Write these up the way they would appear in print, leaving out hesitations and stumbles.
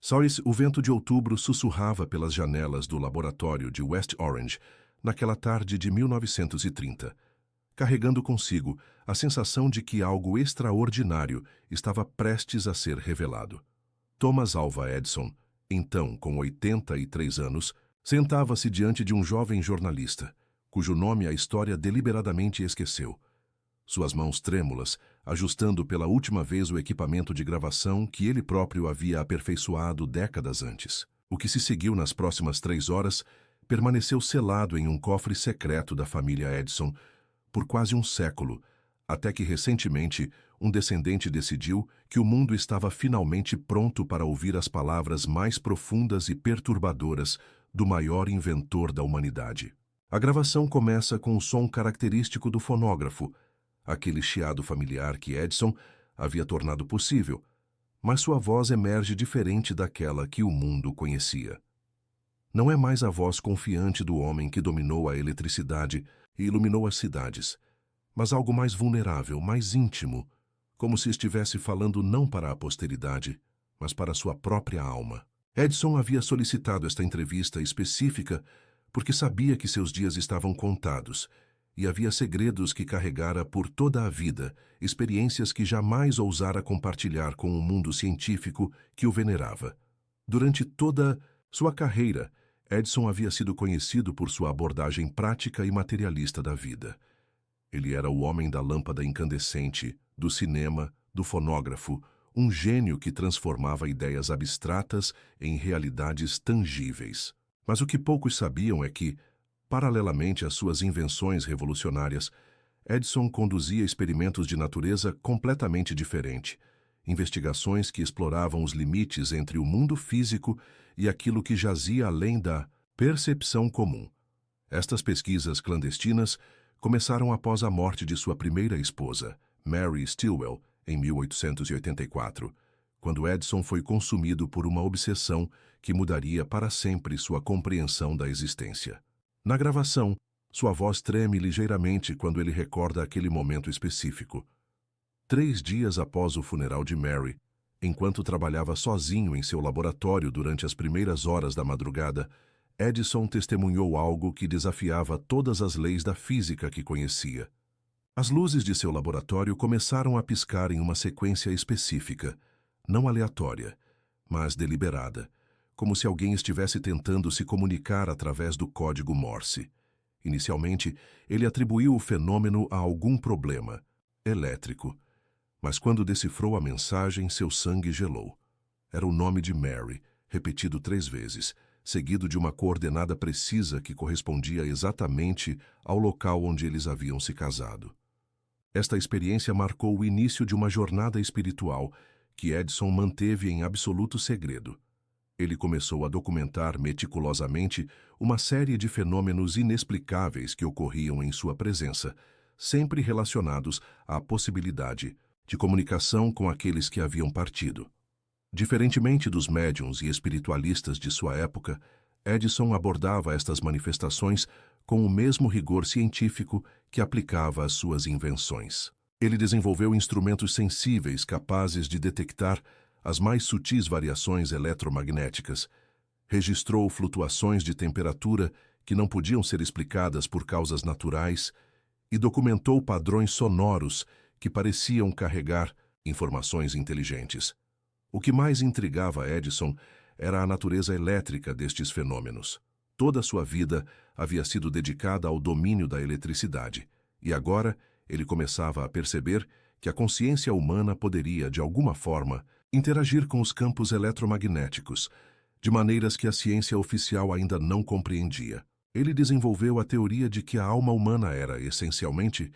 Sauce, o vento de outubro sussurrava pelas janelas do laboratório de West Orange naquela tarde de 1930, carregando consigo a sensação de que algo extraordinário estava prestes a ser revelado. Thomas Alva Edison, então com 83 anos, sentava-se diante de um jovem jornalista, cujo nome a história deliberadamente esqueceu. Suas mãos trêmulas, ajustando pela última vez o equipamento de gravação que ele próprio havia aperfeiçoado décadas antes. O que se seguiu nas próximas 3 horas permaneceu selado em um cofre secreto da família Edison por quase um século, até que recentemente um descendente decidiu que o mundo estava finalmente pronto para ouvir as palavras mais profundas e perturbadoras do maior inventor da humanidade. A gravação começa com o som característico do fonógrafo, aquele chiado familiar que Edison havia tornado possível, mas sua voz emerge diferente daquela que o mundo conhecia. Não é mais a voz confiante do homem que dominou a eletricidade e iluminou as cidades, mas algo mais vulnerável, mais íntimo, como se estivesse falando não para a posteridade, mas para sua própria alma. Edison havia solicitado esta entrevista específica porque sabia que seus dias estavam contados e havia segredos que carregara por toda a vida, experiências que jamais ousara compartilhar com o mundo científico que o venerava. Durante toda sua carreira, Edison havia sido conhecido por sua abordagem prática e materialista da vida. Ele era o homem da lâmpada incandescente, do cinema, do fonógrafo, um gênio que transformava ideias abstratas em realidades tangíveis. Mas o que poucos sabiam é que, paralelamente às suas invenções revolucionárias, Edison conduzia experimentos de natureza completamente diferente, investigações que exploravam os limites entre o mundo físico e aquilo que jazia além da percepção comum. Estas pesquisas clandestinas começaram após a morte de sua primeira esposa, Mary Stilwell, em 1884, quando Edison foi consumido por uma obsessão que mudaria para sempre sua compreensão da existência. Na gravação, sua voz treme ligeiramente quando ele recorda aquele momento específico. 3 dias após o funeral de Mary, enquanto trabalhava sozinho em seu laboratório durante as primeiras horas da madrugada, Edison testemunhou algo que desafiava todas as leis da física que conhecia. As luzes de seu laboratório começaram a piscar em uma sequência específica, não aleatória, mas deliberada, como se alguém estivesse tentando se comunicar através do código Morse. Inicialmente, ele atribuiu o fenômeno a algum problema elétrico, mas quando decifrou a mensagem, seu sangue gelou. Era o nome de Mary, repetido 3 vezes, seguido de uma coordenada precisa que correspondia exatamente ao local onde eles haviam se casado. Esta experiência marcou o início de uma jornada espiritual que Edison manteve em absoluto segredo. Ele começou a documentar meticulosamente uma série de fenômenos inexplicáveis que ocorriam em sua presença, sempre relacionados à possibilidade de comunicação com aqueles que haviam partido. Diferentemente dos médiuns e espiritualistas de sua época, Edison abordava estas manifestações com o mesmo rigor científico que aplicava às suas invenções. Ele desenvolveu instrumentos sensíveis capazes de detectar as mais sutis variações eletromagnéticas, registrou flutuações de temperatura que não podiam ser explicadas por causas naturais e documentou padrões sonoros que pareciam carregar informações inteligentes. O que mais intrigava Edison era a natureza elétrica destes fenômenos. Toda a sua vida havia sido dedicada ao domínio da eletricidade, e agora ele começava a perceber que a consciência humana poderia, de alguma forma, interagir com os campos eletromagnéticos, de maneiras que a ciência oficial ainda não compreendia. Ele desenvolveu a teoria de que a alma humana era, essencialmente,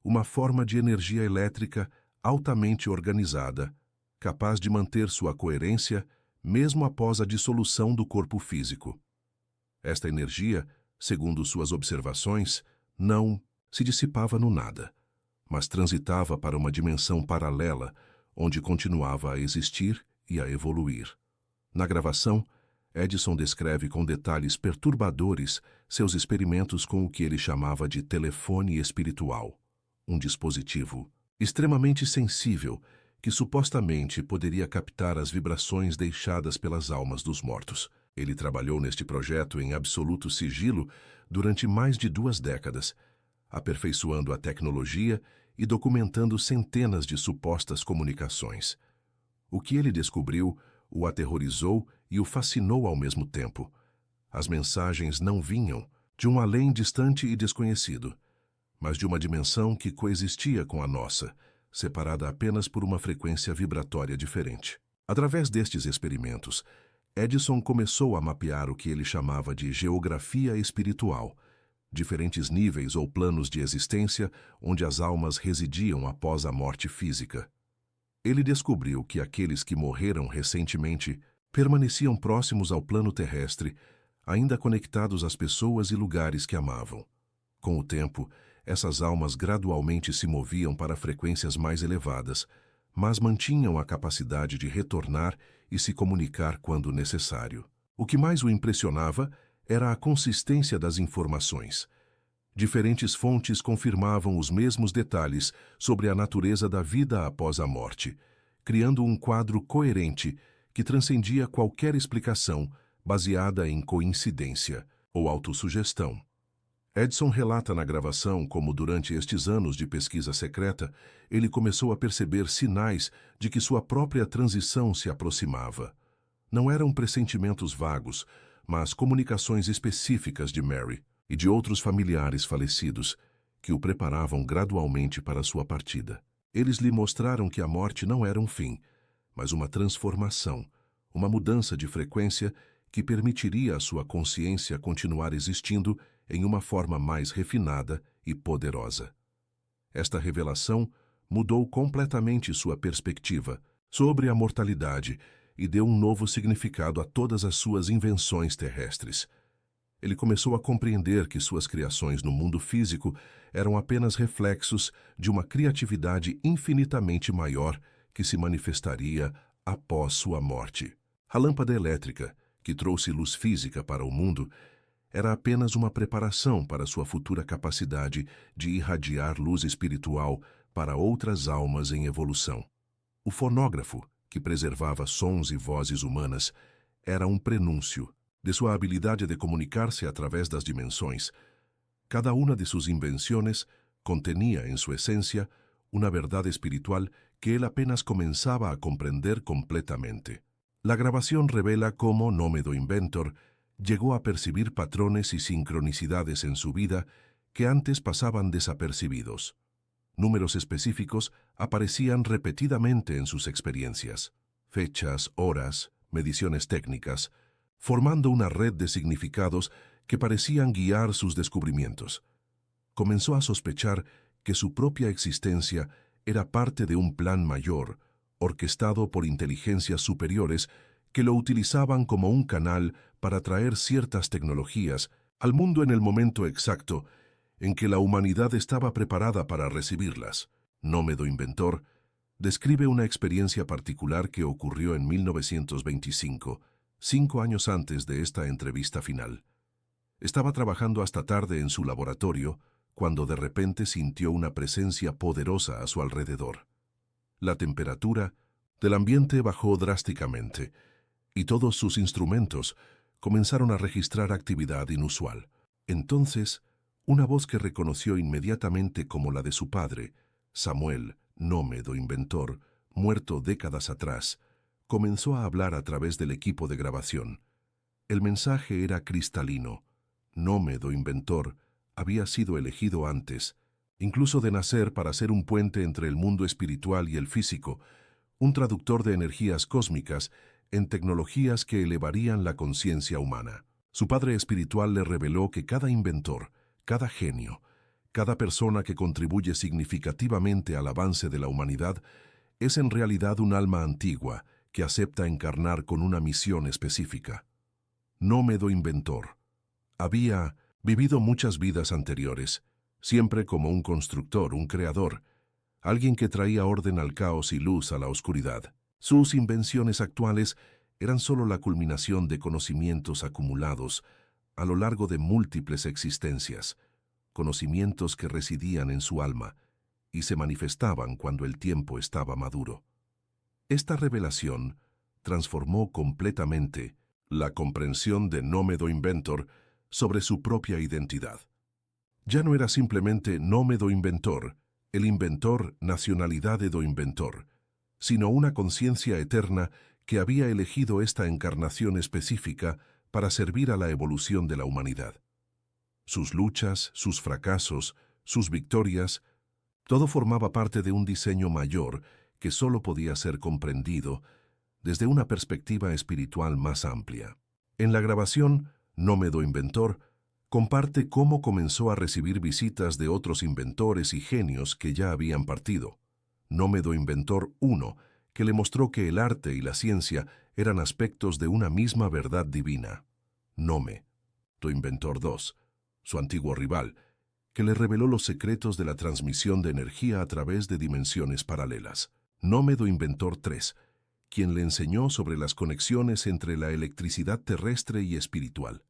uma forma de energia elétrica altamente organizada, capaz de manter sua coerência mesmo após a dissolução do corpo físico. Esta energia, segundo suas observações, não se dissipava no nada, mas transitava para uma dimensão paralela, onde continuava a existir e a evoluir. Na gravação, Edison descreve com detalhes perturbadores seus experimentos com o que ele chamava de telefone espiritual, um dispositivo extremamente sensível que supostamente poderia captar as vibrações deixadas pelas almas dos mortos. Ele trabalhou neste projeto em absoluto sigilo durante mais de 2 décadas, aperfeiçoando a tecnologia e documentando centenas de supostas comunicações. O que ele descobriu o aterrorizou e o fascinou ao mesmo tempo. As mensagens não vinham de um além distante e desconhecido, mas de uma dimensão que coexistia com a nossa, separada apenas por uma frequência vibratória diferente. Através destes experimentos, Edison começou a mapear o que ele chamava de geografia espiritual, diferentes níveis ou planos de existência onde as almas residiam após a morte física. Ele descobriu que aqueles que morreram recentemente permaneciam próximos ao plano terrestre, ainda conectados às pessoas e lugares que amavam. Com o tempo, essas almas gradualmente se moviam para frequências mais elevadas, mas mantinham a capacidade de retornar e se comunicar quando necessário. O que mais o impressionava era a consistência das informações. Diferentes fontes confirmavam os mesmos detalhes sobre a natureza da vida após a morte, criando um quadro coerente que transcendia qualquer explicação baseada em coincidência ou autossugestão. Edison relata na gravação como, durante estes anos de pesquisa secreta, ele começou a perceber sinais de que sua própria transição se aproximava. Não eram pressentimentos vagos, mas comunicações específicas de Mary e de outros familiares falecidos, que o preparavam gradualmente para sua partida. Eles lhe mostraram que a morte não era um fim, mas uma transformação, uma mudança de frequência que permitiria à sua consciência continuar existindo em uma forma mais refinada e poderosa. Esta revelação mudou completamente sua perspectiva sobre a mortalidade e deu um novo significado a todas as suas invenções terrestres. Ele começou a compreender que suas criações no mundo físico eram apenas reflexos de uma criatividade infinitamente maior que se manifestaria após sua morte. A lâmpada elétrica, que trouxe luz física para o mundo, era apenas uma preparação para sua futura capacidade de irradiar luz espiritual para outras almas em evolução. O fonógrafo, que preservava sons e vozes humanas, era um prenúncio de sua habilidade de comunicar-se através das dimensões. Cada una de sus invenciones contenía en su esencia una verdad espiritual que él apenas comenzaba a comprender completamente. La grabación revela cómo Nómedo Inventor llegó a percibir patrones y sincronicidades en su vida que antes pasaban desapercibidos. Números específicos aparecían repetidamente en sus experiencias, fechas, horas, mediciones técnicas, formando una red de significados que parecían guiar sus descubrimientos. Comenzó a sospechar que su propia existencia era parte de un plan mayor, orquestado por inteligencias superiores que lo utilizaban como un canal para traer ciertas tecnologías al mundo en el momento exacto en que la humanidad estaba preparada para recibirlas. Nómedo Inventor describe una experiencia particular que ocurrió en 1925, 5 años antes de esta entrevista final. Estaba trabajando hasta tarde en su laboratorio cuando de repente sintió una presencia poderosa a su alrededor. La temperatura del ambiente bajó drásticamente y todos sus instrumentos comenzaron a registrar actividad inusual. Entonces, una voz que reconoció inmediatamente como la de su padre, Samuel, Nómedo Inventor, muerto décadas atrás, comenzó a hablar a través del equipo de grabación. El mensaje era cristalino. Nómedo Inventor había sido elegido antes, incluso de nacer, para ser un puente entre el mundo espiritual y el físico, un traductor de energías cósmicas en tecnologías que elevarían la conciencia humana. Su padre espiritual le reveló que cada inventor, cada genio, cada persona que contribuye significativamente al avance de la humanidad es en realidad un alma antigua que acepta encarnar con una misión específica. Nómedo Inventor había vivido muchas vidas anteriores, siempre como un constructor, un creador, alguien que traía orden al caos y luz a la oscuridad. Sus invenciones actuales eran solo la culminación de conocimientos acumulados a lo largo de múltiples existencias, conocimientos que residían en su alma y se manifestaban cuando el tiempo estaba maduro. Esta revelación transformó completamente la comprensión de Nómedo Inventor sobre su propia identidad. Ya no era simplemente Nómedo Inventor, el inventor nacionalidad do inventor, sino una conciencia eterna que había elegido esta encarnación específica para servir a la evolución de la humanidad. Sus luchas, sus fracasos, sus victorias, todo formaba parte de un diseño mayor que solo podía ser comprendido desde una perspectiva espiritual más amplia. En la grabación, Nómedo Inventor comparte cómo comenzó a recibir visitas de otros inventores y genios que ya habían partido. Nómedo Inventor 1, que le mostró que el arte y la ciencia eran aspectos de una misma verdad divina. Nómedo Inventor 2, su antiguo rival, que le reveló los secretos de la transmisión de energía a través de dimensiones paralelas. Nómedo Inventor 3, quien le enseñó sobre las conexiones entre la electricidad terrestre y espiritual.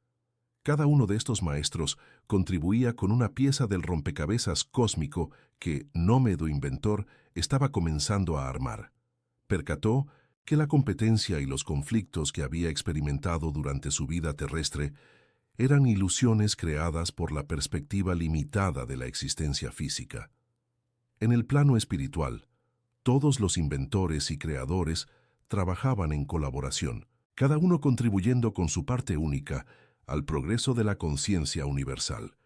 Cada uno de estos maestros contribuía con una pieza del rompecabezas cósmico que Nómedo Inventor estaba comenzando a armar. Percató que la competencia y los conflictos que había experimentado durante su vida terrestre eran ilusiones creadas por la perspectiva limitada de la existencia física. En el plano espiritual, todos los inventores y creadores trabajaban en colaboración, cada uno contribuyendo con su parte única al progreso de la conciencia universal.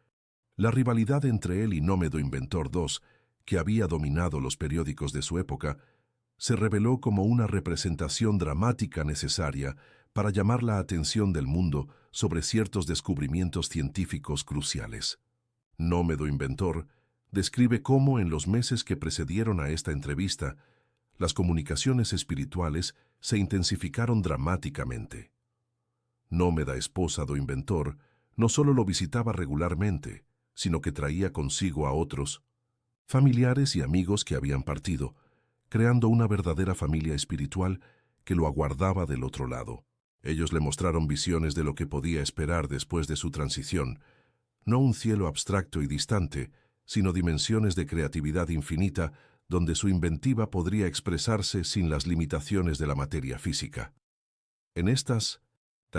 La rivalidad entre él y Nómedo Inventor 2, que había dominado los periódicos de su época, se reveló como una representación dramática necesaria para llamar la atención del mundo sobre ciertos descubrimientos científicos cruciales. Nómedo Inventor describe cómo en los meses que precedieron a esta entrevista, las comunicaciones espirituales se intensificaron dramáticamente. Nómeda esposa do inventor no solo lo visitaba regularmente, sino que traía consigo a otros, familiares y amigos que habían partido, creando una verdadera familia espiritual que lo aguardaba del otro lado. Ellos le mostraron visiones de lo que podía esperar después de su transición, no un cielo abstracto y distante, sino dimensiones de creatividad infinita donde su inventiva podría expresarse sin las limitaciones de la materia física. En estas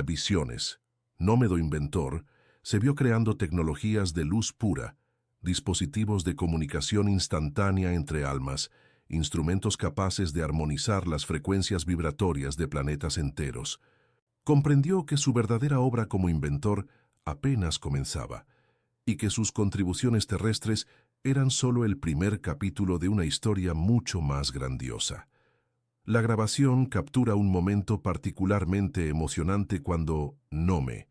visiones, Nómedo Inventor se vio creando tecnologías de luz pura, dispositivos de comunicación instantánea entre almas, instrumentos capaces de armonizar las frecuencias vibratorias de planetas enteros. Comprendió que su verdadera obra como inventor apenas comenzaba, y que sus contribuciones terrestres eran solo el primer capítulo de una historia mucho más grandiosa. La grabación captura un momento particularmente emocionante cuando Nómedo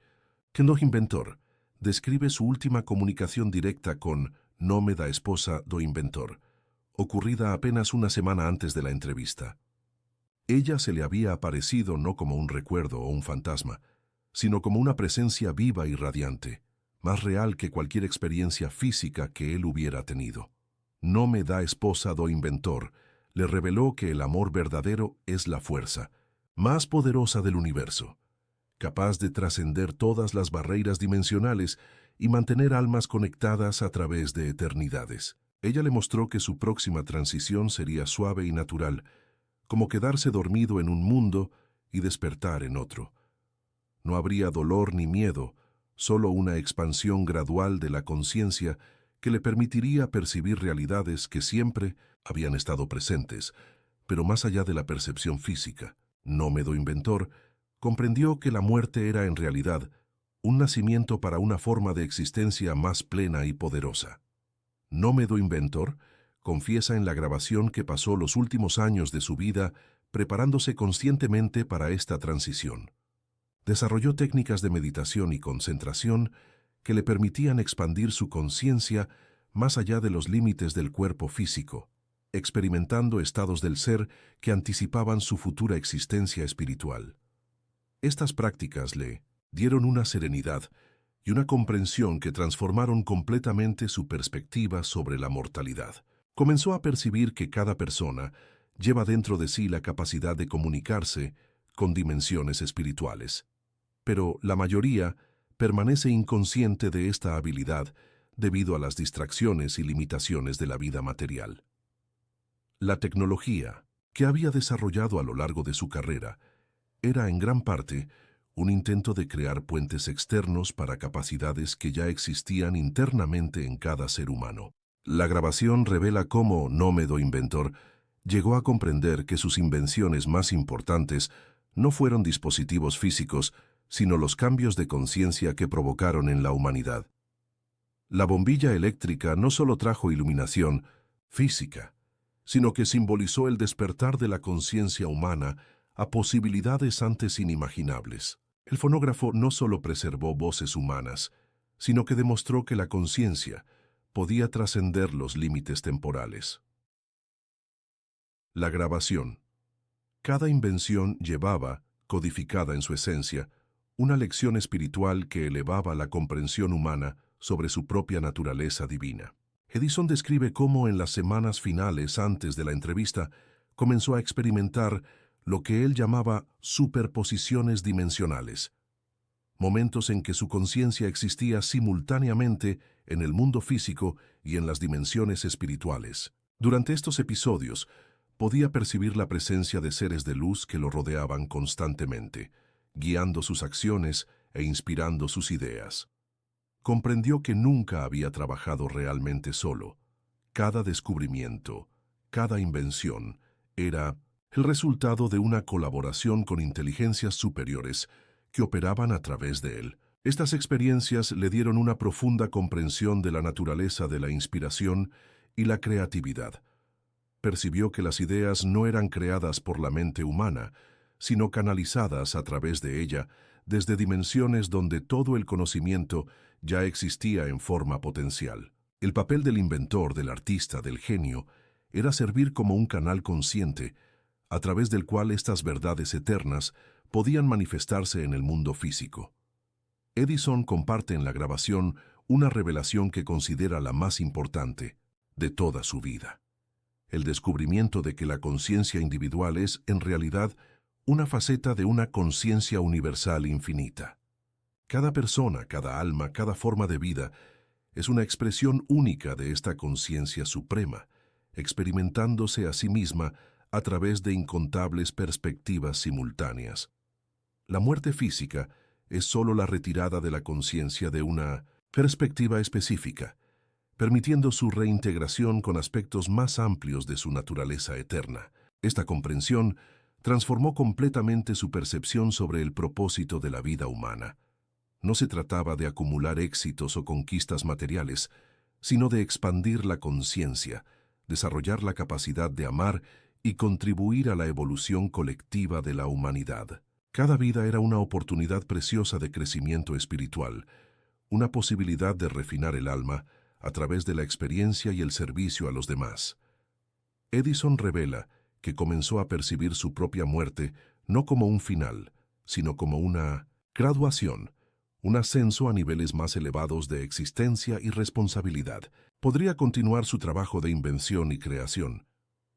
Inventor describe su última comunicación directa con Nómeda esposa do inventor, ocurrida apenas una semana antes de la entrevista. Ella se le había aparecido no como un recuerdo o un fantasma, sino como una presencia viva y radiante, más real que cualquier experiencia física que él hubiera tenido. Nómeda esposa do inventor le reveló que el amor verdadero es la fuerza más poderosa del universo, capaz de trascender todas las barreras dimensionales y mantener almas conectadas a través de eternidades. Ella le mostró que su próxima transición sería suave y natural, como quedarse dormido en un mundo y despertar en otro. No habría dolor ni miedo, solo una expansión gradual de la conciencia que le permitiría percibir realidades que siempre habían estado presentes, pero más allá de la percepción física. Nómedo Inventor comprendió que la muerte era en realidad un nacimiento para una forma de existencia más plena y poderosa. Nómedo Inventor confiesa en la grabación que pasó los últimos años de su vida preparándose conscientemente para esta transición. Desarrolló técnicas de meditación y concentración que le permitían expandir su conciencia más allá de los límites del cuerpo físico, experimentando estados del ser que anticipaban su futura existencia espiritual. Estas prácticas le dieron una serenidad y una comprensión que transformaron completamente su perspectiva sobre la mortalidad. Comenzó a percibir que cada persona lleva dentro de sí la capacidad de comunicarse con dimensiones espirituales, pero la mayoría permanece inconsciente de esta habilidad debido a las distracciones y limitaciones de la vida material. La tecnología, que había desarrollado a lo largo de su carrera era en gran parte un intento de crear puentes externos para capacidades que ya existían internamente en cada ser humano. La grabación revela cómo Nómedo inventor llegó a comprender que sus invenciones más importantes no fueron dispositivos físicos, sino los cambios de conciencia que provocaron en la humanidad. La bombilla eléctrica no solo trajo iluminación física, sino que simbolizó el despertar de la conciencia humana a posibilidades antes inimaginables. El fonógrafo no solo preservó voces humanas, sino que demostró que la conciencia podía trascender los límites temporales. La grabación. Cada invención llevaba, codificada en su esencia, una lección espiritual que elevaba la comprensión humana sobre su propia naturaleza divina. Edison describe cómo en las semanas finales antes de la entrevista comenzó a experimentar lo que él llamaba superposiciones dimensionales, momentos en que su conciencia existía simultáneamente en el mundo físico y en las dimensiones espirituales. Durante estos episodios, podía percibir la presencia de seres de luz que lo rodeaban constantemente, guiando sus acciones e inspirando sus ideas. Comprendió que nunca había trabajado realmente solo. Cada descubrimiento, cada invención, era el resultado de una colaboración con inteligencias superiores que operaban a través de él. Estas experiencias le dieron una profunda comprensión de la naturaleza de la inspiración y la creatividad. Percibió que las ideas no eran creadas por la mente humana, sino canalizadas a través de ella desde dimensiones donde todo el conocimiento ya existía en forma potencial. El papel del inventor, del artista, del genio, era servir como un canal consciente, a través del cual estas verdades eternas podían manifestarse en el mundo físico. Edison comparte en la grabación una revelación que considera la más importante de toda su vida: el descubrimiento de que la conciencia individual es, en realidad, una faceta de una conciencia universal infinita. Cada persona, cada alma, cada forma de vida es una expresión única de esta conciencia suprema, experimentándose a sí misma a través de incontables perspectivas simultáneas. La muerte física es solo la retirada de la conciencia de una perspectiva específica, permitiendo su reintegración con aspectos más amplios de su naturaleza eterna. Esta comprensión transformó completamente su percepción sobre el propósito de la vida humana. No se trataba de acumular éxitos o conquistas materiales, sino de expandir la conciencia, desarrollar la capacidad de amar y contribuir a la evolución colectiva de la humanidad. Cada vida era una oportunidad preciosa de crecimiento espiritual, una posibilidad de refinar el alma a través de la experiencia y el servicio a los demás. Edison revela que comenzó a percibir su propia muerte no como un final, sino como una graduación, un ascenso a niveles más elevados de existencia y responsabilidad. Podría continuar su trabajo de invención y creación,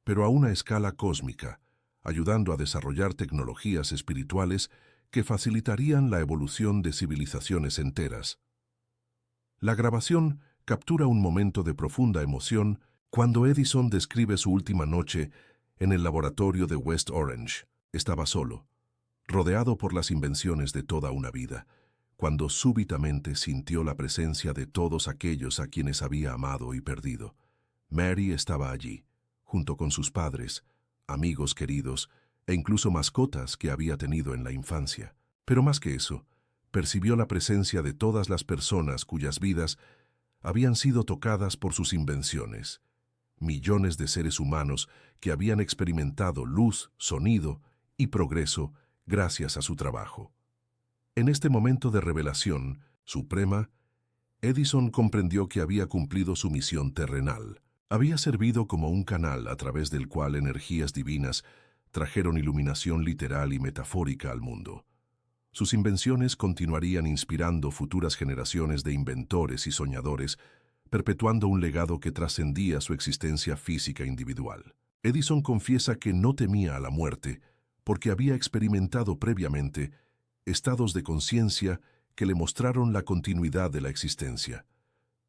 pero a una escala cósmica, ayudando a desarrollar tecnologías espirituales que facilitarían la evolución de civilizaciones enteras. La grabación captura un momento de profunda emoción cuando Edison describe su última noche en el laboratorio de West Orange. Estaba solo, rodeado por las invenciones de toda una vida, cuando súbitamente sintió la presencia de todos aquellos a quienes había amado y perdido. Mary estaba allí, junto con sus padres, amigos queridos e incluso mascotas que había tenido en la infancia. Pero más que eso, percibió la presencia de todas las personas cuyas vidas habían sido tocadas por sus invenciones. Millones de seres humanos que habían experimentado luz, sonido y progreso gracias a su trabajo. En este momento de revelación suprema, Edison comprendió que había cumplido su misión terrenal. Había servido como un canal a través del cual energías divinas trajeron iluminación literal y metafórica al mundo. Sus invenciones continuarían inspirando futuras generaciones de inventores y soñadores, perpetuando un legado que trascendía su existencia física individual. Edison confiesa que no temía a la muerte porque había experimentado previamente estados de conciencia que le mostraron la continuidad de la existencia.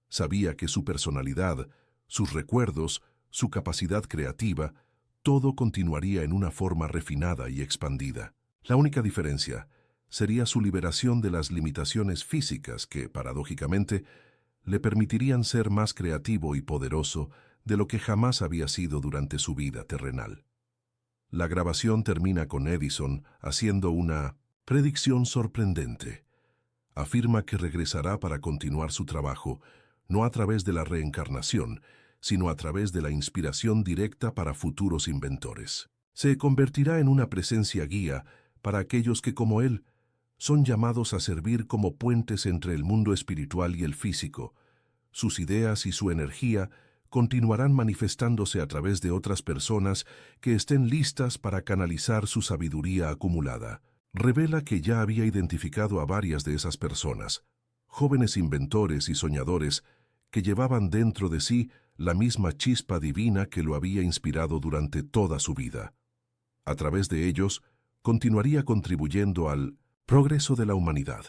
Sabía que su personalidad, sus recuerdos, su capacidad creativa, todo continuaría en una forma refinada y expandida. La única diferencia sería su liberación de las limitaciones físicas que, paradójicamente, le permitirían ser más creativo y poderoso de lo que jamás había sido durante su vida terrenal. La grabación termina con Edison haciendo una predicción sorprendente. Afirma que regresará para continuar su trabajo, no a través de la reencarnación, sino a través de la inspiración directa para futuros inventores. Se convertirá en una presencia guía para aquellos que, como él, son llamados a servir como puentes entre el mundo espiritual y el físico. Sus ideas y su energía continuarán manifestándose a través de otras personas que estén listas para canalizar su sabiduría acumulada. Revela que ya había identificado a varias de esas personas, jóvenes inventores y soñadores que llevaban dentro de sí la misma chispa divina que lo había inspirado durante toda su vida. A través de ellos, continuaría contribuyendo al progreso de la humanidad,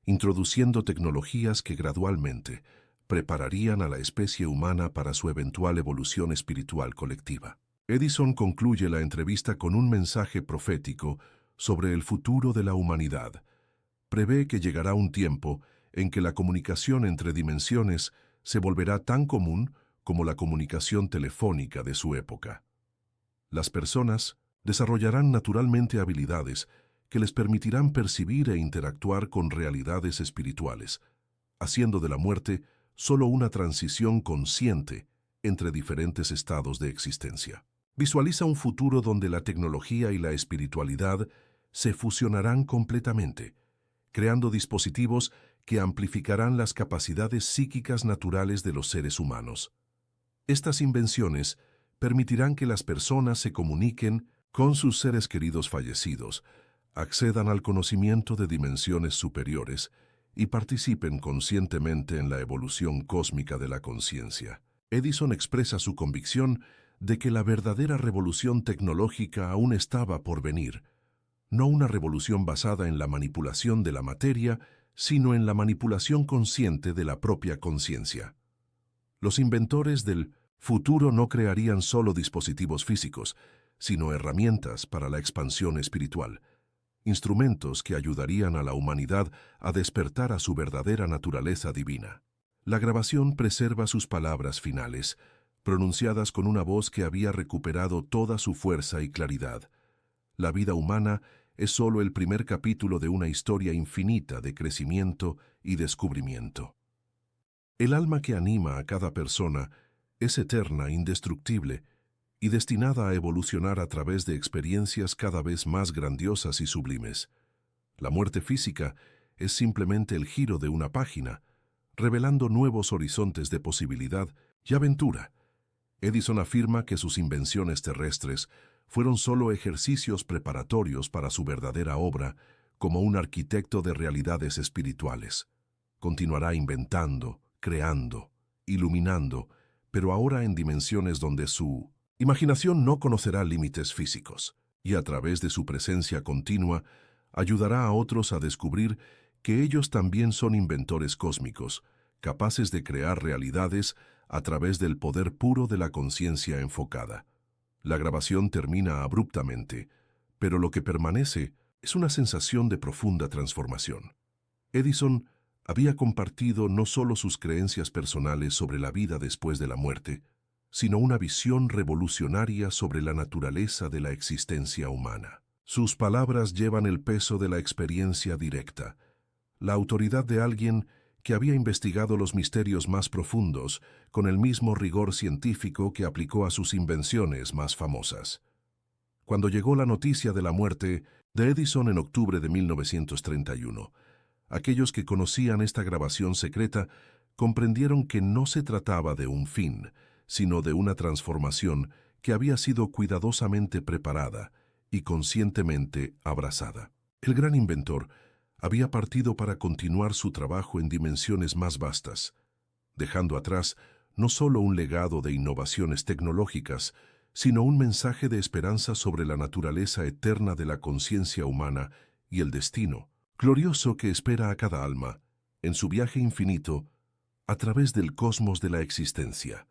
introduciendo tecnologías que gradualmente prepararían a la especie humana para su eventual evolución espiritual colectiva. Edison concluye la entrevista con un mensaje profético sobre el futuro de la humanidad. Prevé que llegará un tiempo en que la comunicación entre dimensiones se volverá tan común como la comunicación telefónica de su época. Las personas desarrollarán naturalmente habilidades que les permitirán percibir e interactuar con realidades espirituales, haciendo de la muerte solo una transición consciente entre diferentes estados de existencia. Visualiza un futuro donde la tecnología y la espiritualidad se fusionarán completamente, creando dispositivos que amplificarán las capacidades psíquicas naturales de los seres humanos. Estas invenciones permitirán que las personas se comuniquen con sus seres queridos fallecidos, accedan al conocimiento de dimensiones superiores y participen conscientemente en la evolución cósmica de la conciencia. Edison expresa su convicción de que la verdadera revolución tecnológica aún estaba por venir, no una revolución basada en la manipulación de la materia, sino en la manipulación consciente de la propia conciencia. Los inventores del futuro no crearían solo dispositivos físicos, sino herramientas para la expansión espiritual, instrumentos que ayudarían a la humanidad a despertar a su verdadera naturaleza divina. La grabación preserva sus palabras finales, pronunciadas con una voz que había recuperado toda su fuerza y claridad. La vida humana es solo el primer capítulo de una historia infinita de crecimiento y descubrimiento. El alma que anima a cada persona es eterna, indestructible y destinada a evolucionar a través de experiencias cada vez más grandiosas y sublimes. La muerte física es simplemente el giro de una página, revelando nuevos horizontes de posibilidad y aventura. Edison afirma que sus invenciones terrestres fueron solo ejercicios preparatorios para su verdadera obra como un arquitecto de realidades espirituales. Continuará inventando, creando, iluminando, pero ahora en dimensiones donde su imaginación no conocerá límites físicos, y a través de su presencia continua ayudará a otros a descubrir que ellos también son inventores cósmicos, capaces de crear realidades a través del poder puro de la conciencia enfocada. La grabación termina abruptamente, pero lo que permanece es una sensación de profunda transformación. Edison había compartido no solo sus creencias personales sobre la vida después de la muerte, sino una visión revolucionaria sobre la naturaleza de la existencia humana. Sus palabras llevan el peso de la experiencia directa, la autoridad de alguien que había investigado los misterios más profundos con el mismo rigor científico que aplicó a sus invenciones más famosas. Cuando llegó la noticia de la muerte de Edison en octubre de 1931, aquellos que conocían esta grabación secreta comprendieron que no se trataba de un fin, sino de una transformación que había sido cuidadosamente preparada y conscientemente abrazada. El gran inventor había partido para continuar su trabajo en dimensiones más vastas, dejando atrás no solo un legado de innovaciones tecnológicas, sino un mensaje de esperanza sobre la naturaleza eterna de la conciencia humana y el destino glorioso que espera a cada alma en su viaje infinito a través del cosmos de la existencia.